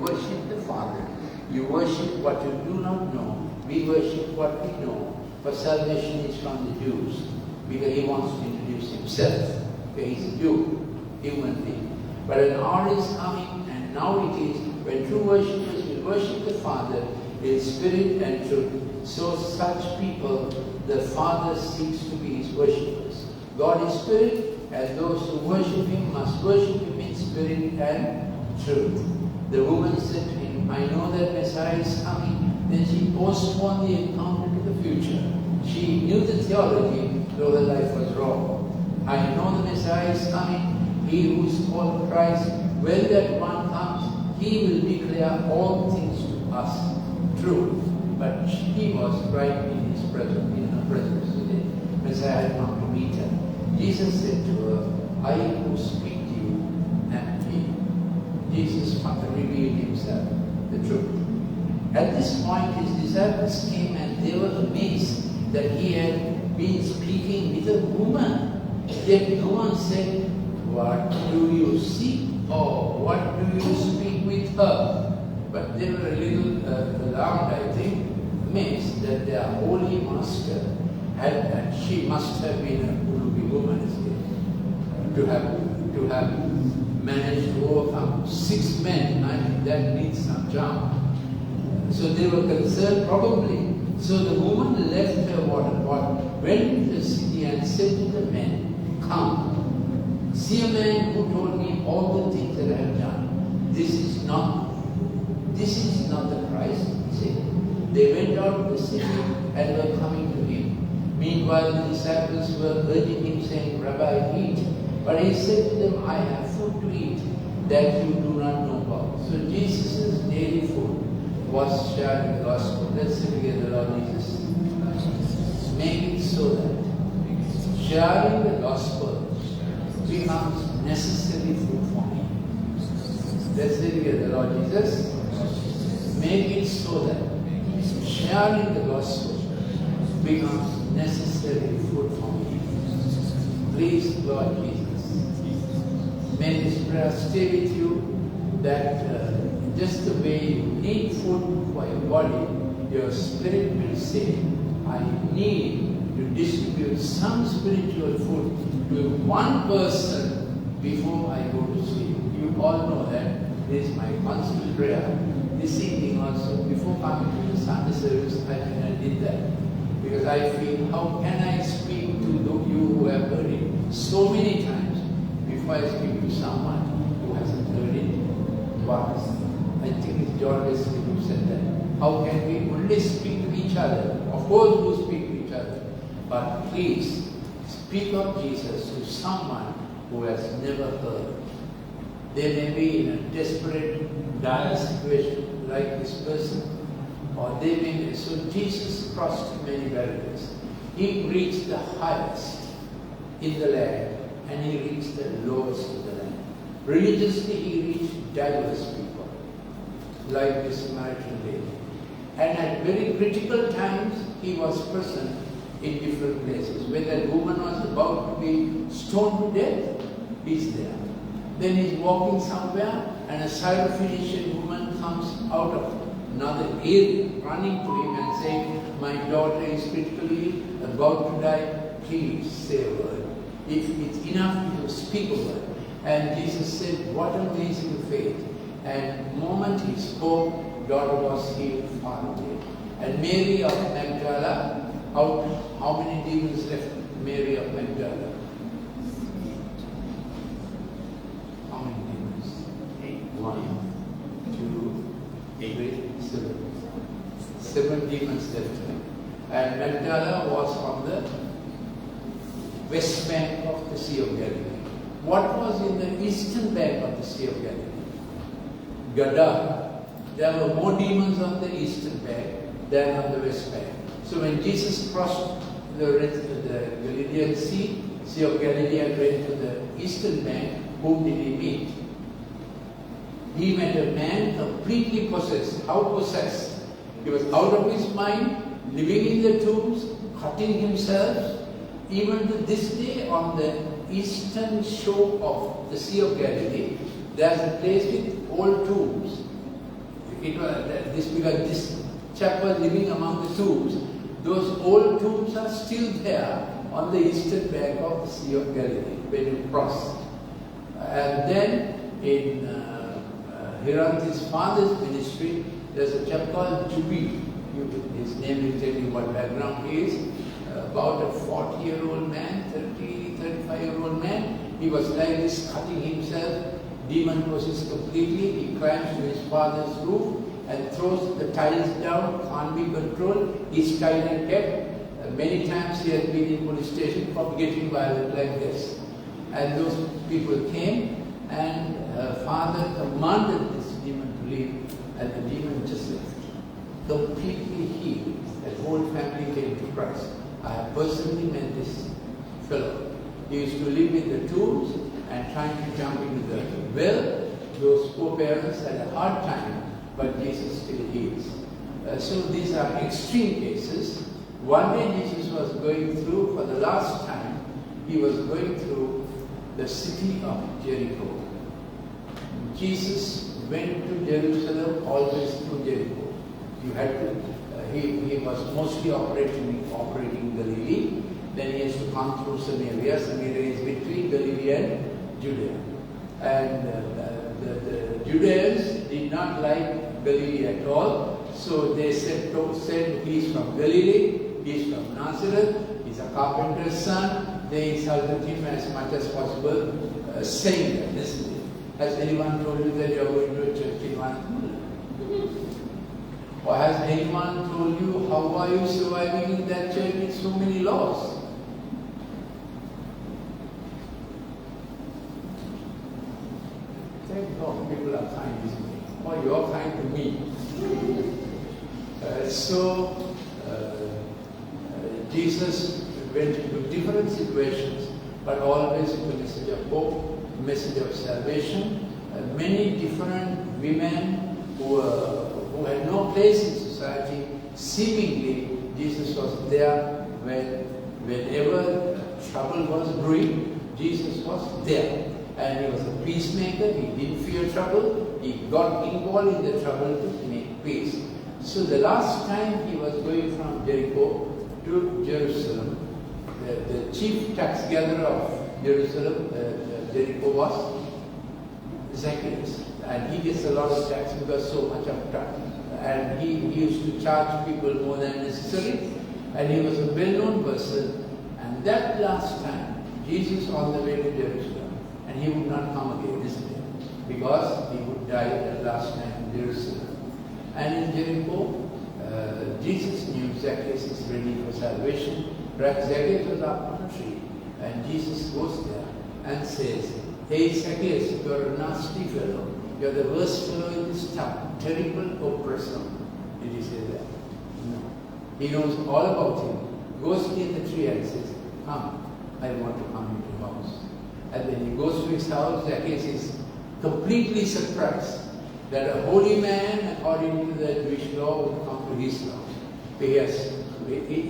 worship the Father. You worship what you do not know. We worship what we know. For salvation is from the Jews, because he wants to introduce himself. Okay, he's a Jew, human being. But an hour is coming, and now it is, when true worshippers will worship the Father in spirit and truth. So such people, the Father seeks to be his worshippers. God is spirit, and those who worship him must worship him in spirit and truth. The woman said to him, I know that Messiah is coming. Then she postponed the encounter to the future. She knew the theology, though her life was wrong. I know the Messiah is coming. He who is called Christ, when that one comes, he will declare all things to us. True. But she was right in his presence, in her presence today. Messiah had come to meet her. Jesus said to her, I who speak to you am he. Jesus revealed himself, the truth. At this point, his disciples came and they were amazed that he had been speaking with a woman. Yet no one said, what do you seek? Or what do you speak with her? But they were a little alarmed, I think, amazed that their holy master had, and she must have been a Ulubi woman, to have managed to overcome 6 men. I mean, that needs some charm. So they were concerned, probably. So the woman left her water pot, went into the city and said to the men, come, see a man who told me all the things that I have done. This is not the Christ, he said. They went out of the city and were coming to him. Meanwhile, the disciples were urging him, saying, Rabbi, eat. But he said to them, I have food to eat that you do not know about. So Jesus' daily food was sharing the gospel. Let's say together, Lord Jesus. Make it so that sharing the gospel becomes necessary food for me. Let's say together, Lord Jesus. Make it so that sharing the gospel becomes necessary food for me. Please, Lord Jesus, may this prayer stay with you, that just the way you need food for your body, your spirit will say, I need to distribute some spiritual food to one person before I go to sleep. You all know that this is my constant prayer. This evening also, before coming to the Sunday service, I did that. Because I feel, how can I speak to you who have heard it so many times before I speak to someone who hasn't heard it once? I think it's John Wesley who said that. How can we only speak to each other? Of course we speak to each other. But please, speak of Jesus to someone who has never heard. They may be in a desperate, dire situation like this person, or they may be. So Jesus crossed many barriers. He reached the highest in the land, and he reached the lowest in the land. Religiously, he reached diverse people, like this Samaritan lady. And at very critical times, he was present in different places. When that woman was about to be stoned to death, he's there. Then he's walking somewhere, and a Syrophoenician woman comes out of another area, running to him and saying, my daughter is critically about to die, please say a word. If it's enough, you speak a word. And Jesus said, what amazing faith. And the moment he spoke, daughter was healed far away. And Mary of Magdala, how many demons left Mary of Magdala? How many demons? 1, 2, 8, 7. 7 demons left her. And Magdala was on the west bank of the Sea of Galilee. What was in the eastern bank of the Sea of Galilee? Gadara. There were more demons on the eastern bank than on the west bank. So when Jesus crossed the Galilean Sea, Sea of Galilee, and went to the eastern bank, whom did he meet? He met a man completely possessed. How possessed? He was out of his mind, living in the tombs, cutting himself. Even to this day, on the eastern shore of the Sea of Galilee, there's a place with old tombs. this because this chap was living among the tombs. Those old tombs are still there on the eastern bank of the Sea of Galilee when you cross. And then in Hiranthi's father's ministry, there's a chap called Jubi. His name will tell you what background he is. About a 40-year-old man, 35-year-old man. He was like this, cutting himself, demon possessed completely. He climbs to his father's roof and throws the tiles down, can't be controlled. He's tied and kept. Many times he has been in police station for getting violent like this. And those people came, and her father commanded this demon to leave, and the demon just left. Completely healed. That whole family came to Christ. I have personally met this fellow. He used to live in the tombs and trying to jump into the well. Those poor parents had a hard time, but Jesus still heals. So these are extreme cases. One day Jesus was going through, for the last time, he was going through the city of Jericho. Jesus went to Jerusalem always through Jericho. You had to, he was mostly operating Galilee. Then he has to come through Samaria. Samaria is between Galilee and Judea. And the Judeans did not like Galilee at all. So they said he's from Galilee, he's from Nazareth, he's a carpenter's son. They insulted him as much as possible, saying that, listen, has anyone told you that you are going to a church in Vancouver? Or has anyone told you how are you surviving in that church with so many laws? Thank God people are kind to me. Or you're kind to me. Jesus went into different situations, but always with a message of hope, a message of salvation. Many different women who had no place in society, seemingly Jesus was there whenever trouble was brewing, Jesus was there. And he was a peacemaker, he didn't fear trouble, he got involved in the trouble to make peace. So the last time he was going from Jericho to Jerusalem, the chief tax gatherer of Jerusalem, Jericho was Zacchaeus. And he gets a lot of tax because so much of tax. And he used to charge people more than necessary. And he was a well-known person. And that last time, Jesus on the way to Jerusalem, and he would not come again, isn't it? Because he would die that last time in Jerusalem. And in Jericho, Jesus knew Zacchaeus is ready for salvation. Zacchaeus was up on a tree. And Jesus goes there and says, hey Zacchaeus, you're a nasty fellow. You're the worst fellow in this town. Terrible oppressor. Did he say that? No. He knows all about him. Goes near the tree and says, come, I want to come into your house. And then he goes to his house. Zacchaeus is completely surprised that a holy man, according to the Jewish law, would come to his house. He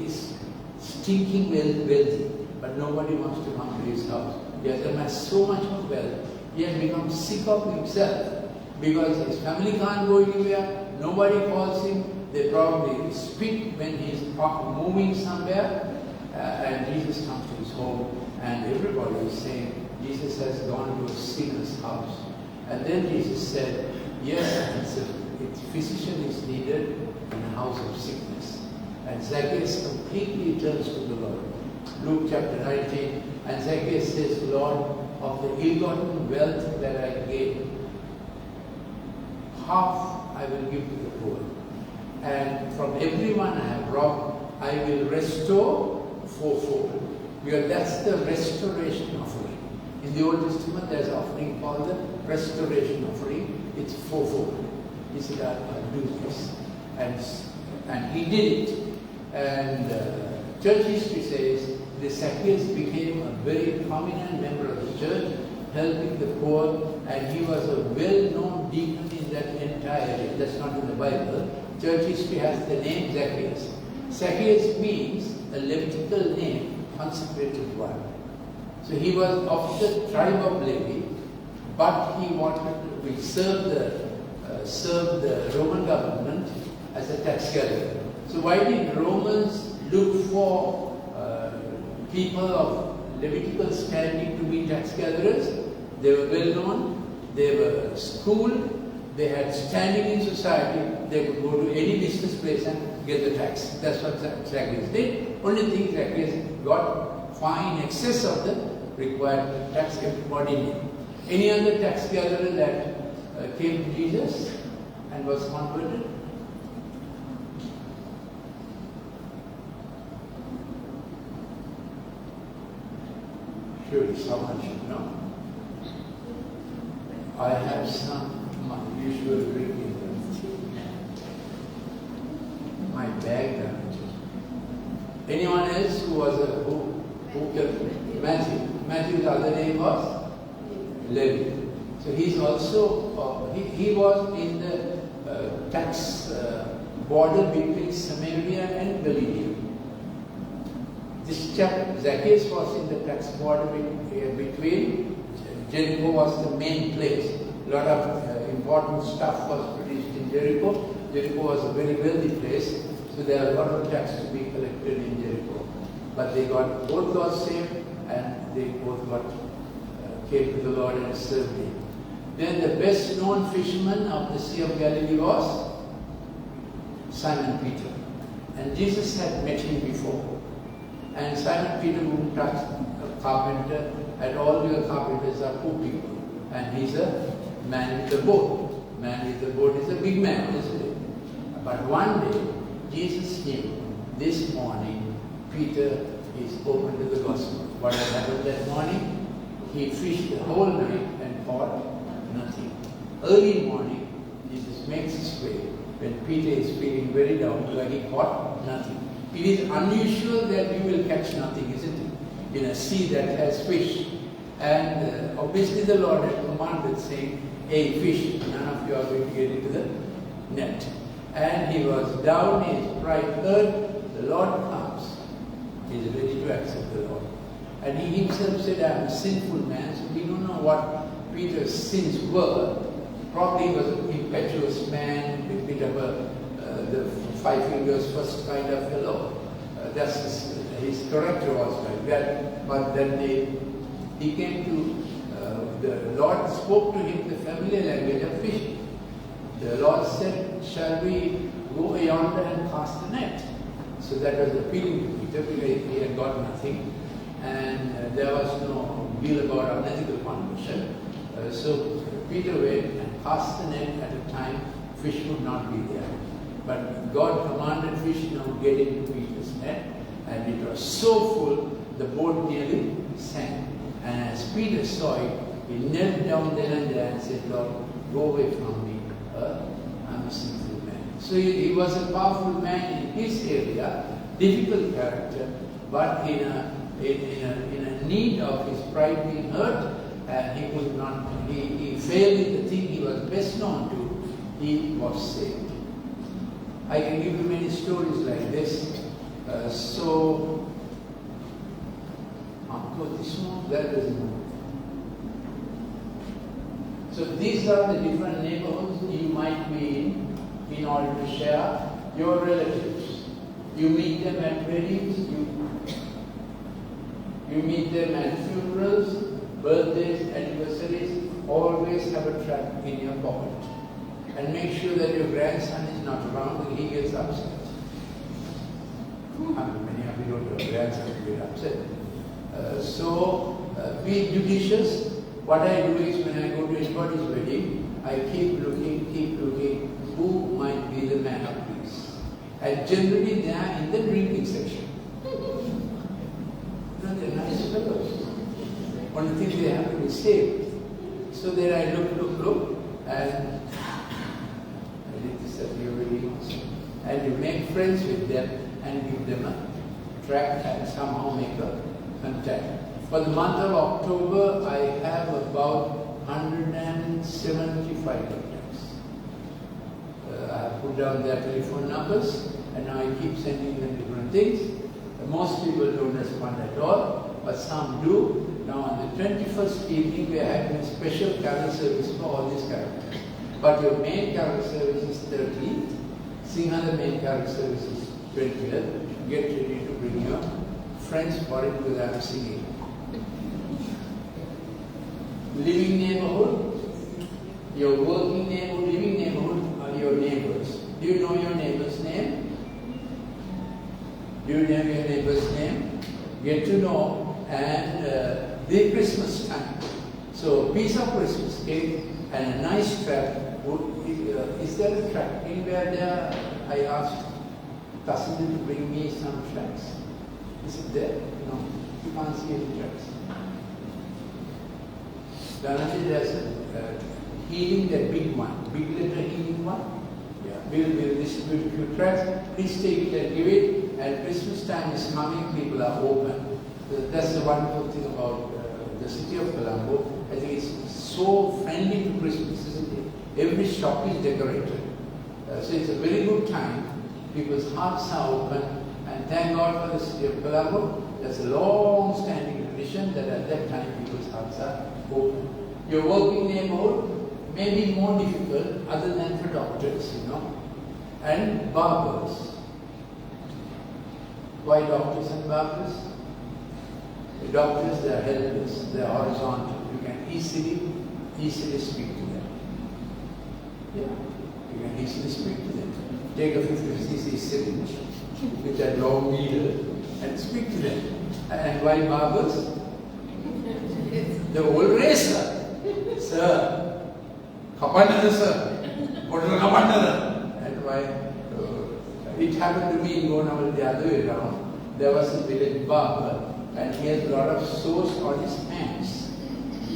is stinking wealthy, but nobody wants to come to his house. He has amassed so much of wealth. He has become sick of himself because his family can't go anywhere. Nobody calls him. They probably spit when he's moving somewhere. And Jesus comes to his home, and everybody is saying, Jesus has gone to a sinner's house. And then Jesus said, yes, a physician is needed in a house of sickness. And Zacchaeus completely turns to the Lord. Luke chapter 19, and Zacchaeus says, Lord, of the ill-gotten wealth that I gained, half I will give to the poor. And from everyone I have robbed, I will restore fourfold. Because that's the restoration offering. In the Old Testament, there's an offering called the restoration offering. It's fourfold. He said, I'll do this. And he did it. And church history says the Zacchaeus became a very prominent member of the church, helping the poor, and he was a well-known deacon in that entire area. That's not in the Bible. Church history has the name Zacchaeus. Zacchaeus means a Levitical name, consecrated one. So he was of the tribe of Levi, but he wanted to serve the served the Roman government as a tax gatherer. So why did Romans look for people of Levitical standing to be tax gatherers? They were well known, they were schooled, they had standing in society, they could go to any business place and get the tax. That's what Zacchaeus did. Only thing Zacchaeus got far in excess of the required tax everybody. Any other tax gatherer that came to Jesus and was converted? Sure, someone should know. I have some usual drink in my bag. Anyone else who was who can Matthew? Matthew's other name was Levi. So he's also he was in the tax border between Samaria and Galilee. This chap Zacchaeus was in the tax border between. Jericho was the main place. A lot of important stuff was produced in Jericho. Jericho was a very wealthy place, so there are a lot of tax to be collected in Jericho. But they both got saved, and they both came to the Lord and served Him. Then the best known fisherman of the Sea of Galilee was Simon Peter. And Jesus had met him before. And Simon Peter wouldn't touch a carpenter, and all your carpenters are poor people. And he's a man with a boat. Man with a boat is a big man, isn't it? But one day, Jesus knew, this morning, Peter is open to the gospel. What had happened that morning? He fished the whole night and caught nothing. Early morning, Jesus makes his way when Peter is feeling very down, where he caught nothing. It is unusual that you will catch nothing, isn't it? In a sea that has fish. And obviously the Lord had commanded, saying, hey, fish, none of you are going to get into the net. And he was down, his pride hurt, the Lord comes. He is ready to accept the Lord. And he himself said, I am a sinful man, so we don't know what Peter's sins were. Probably he was an impetuous man, a bit of the five fingers first kind of fellow. That's his character was like that. But then he came to, the Lord spoke to him the familiar language of fishing. The Lord said, shall we go yonder and cast the net? So that was appealing to Peter because he had got nothing. And there was no deal about unethical conversion. So Peter went and cast the net at a time fish would not be there. But God commanded fish now get into Peter's net, and it was so full the boat nearly sank. And as Peter saw it, he knelt down then and there and said, Lord, go away from me. I'm a sinful man. So he was a powerful man in his area, difficult character, but in a need of his pride being hurt, and he could not, he failed in the thing he was best known to, he was saved. I can give you many stories like this. So these are the different neighborhoods you might be in order to share your relatives. You meet them at weddings, you meet them at funerals, birthdays, anniversaries. Always have a track in your pocket. And make sure that your grandson is not around and he gets upset. Many of you don't have grandsons who get upset. Be judicious. What I do is when I go to anybody's wedding, I keep looking who might be the man of peace. And generally they are in the drinking section. They're nice fellows. One thing they have to be saved. So then I look, and and you make friends with them and give them a tract and somehow make a contact. For the month of October, I have about 175 contacts. I have put down their telephone numbers, and now I keep sending them different things. Most people don't respond at all, but some do. Now on the 21st evening, we are having a special carol service for all these characters. But your main carol service is 13th. Sinhala main carol service is 20th. Get ready to bring your friends for it because I am singing. Living neighborhood, your working neighborhood, living neighborhood are your neighbors. Do you know your neighbor's name? Do you know your neighbor's name? Get to know, and the Christmas time. So, piece of Christmas cake and a nice track. Is there a track anywhere there? I asked Tassin to bring me some tracks. Is it there? No, you can't see any tracks. Then there's healing, that big one, big letter healing one. Yeah, we'll distribute a few tracks. Please take it and give it. And Christmas time is coming, people are open. That's the wonderful thing about the city of Colombo. I think it's so friendly to Christmas, isn't it? Every shop is decorated. So it's a very good time. People's hearts are open. And thank God for the city of Colombo. There's a long-standing tradition that at that time people's hearts are open. Your working neighborhood may be more difficult other than for doctors, you know, and barbers. Why doctors and barbers? The doctors, they are helpless, they are horizontal. You can easily speak to them. Yeah, you can easily speak to them. Take a 50cc syringe with that long needle and speak to them. And why barbers? The old racer. Sir, Kapandana, sir. Hotel Kapandana. And why? It happened to me in Gonaval the other way around. There was a village barber and he has a lot of sores on his hands.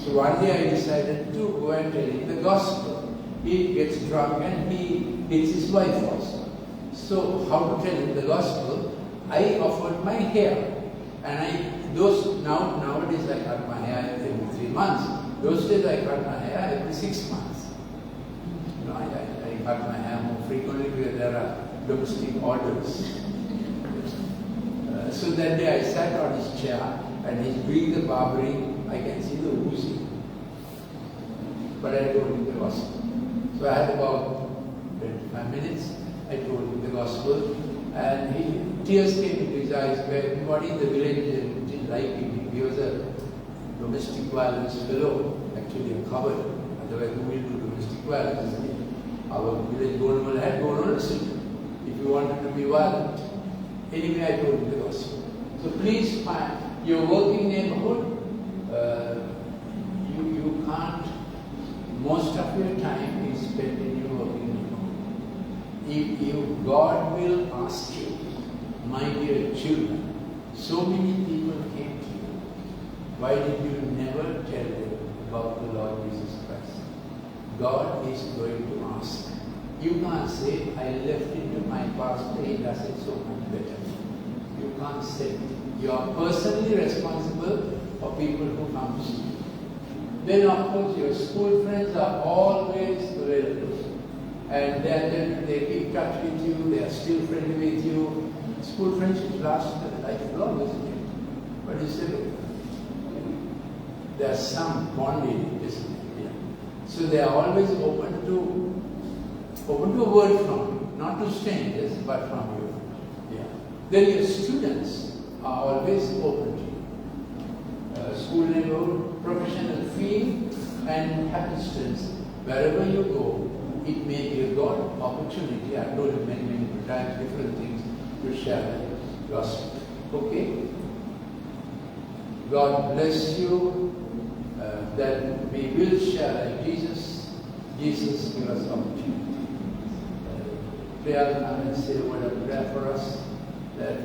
So one day I decided to go and tell him the gospel. He gets drunk and he hits his wife also. So how to tell him the gospel? I offered my hair. And nowadays I cut my hair every 3 months. Those days I cut my hair every 6 months. You know, I cut my hair more frequently because there are domestic orders. So that day I sat on his chair and he's doing the barbering. I can see the oozing. But I told him the gospel. So I had about 25 minutes. I told him the gospel. And tears came into his eyes. Everybody in the village didn't like him. He was a domestic violence fellow, actually a coward. Otherwise, who will do domestic violence, isn't it? Our village Gonamal had gone on if you wanted to be violent. Anyway, I told him the gospel. So please find your working neighborhood. You can't, most of your time is spent in your working neighborhood. If God will ask you, my dear children, so many people came to you. Why did you never tell them about the Lord Jesus Christ? God is going to ask. You can't say, I left it to my pastor, he does it so much better. You can't say it. You are personally responsible for people who come to you. Then of course your school friends are always available. And then they keep touch with you, they are still friendly with you. School friendships last lifelong, isn't it? But you say, there's some bond in it, isn't it? Yeah. So they are always open to a word from you, not to strangers, but from you. Yeah. Then your students are always open to you. School level, professional field, and happenstance. Wherever you go, it may be a God opportunity. I've told you many times different things to share the gospel. Okay? God bless you. That we will share like Jesus. Jesus give us opportunity. Prayer, come and say a word of prayer for us. That